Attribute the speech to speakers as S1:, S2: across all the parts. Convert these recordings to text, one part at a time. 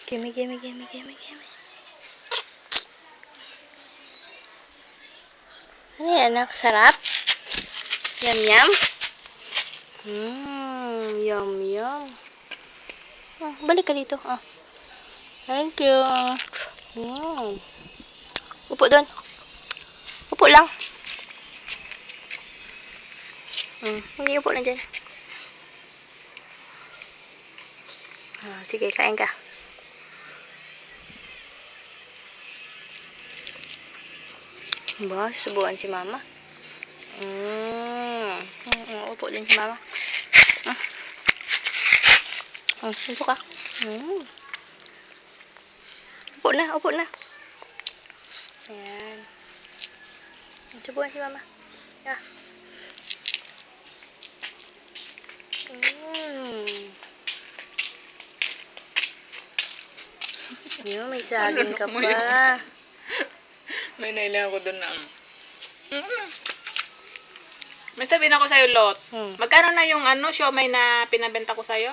S1: Gimme, gimme, gimme, gimme, gimme. Ano yan, anak? Sarap? Yum, yum? Yum, yum. Oh, balik ka dito. Oh. Thank you. Upo doon. Upo lang. Hindi, upo lang dyan. Sige, kain ka. Ba, subukan si mama. Upo din si mama. Upo ka. Upo na, upo na. Ayan. Subukan si mama. Yeah. Yun, may saging ka pa.
S2: May nailang ako doon na. May sabihin ako sa'yo, Lot. Magkano na yung siomay na pinabenta ko sa'yo?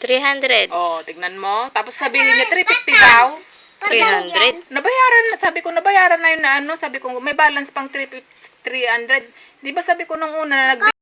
S1: 300.
S2: Oh, tignan mo. Tapos sabihin niya, 350 daw.
S1: 300?
S2: Nabayaran na. Sabi ko, nabayaran na yun na Sabi ko, may balance pang 300. Di ba sabi ko nung una na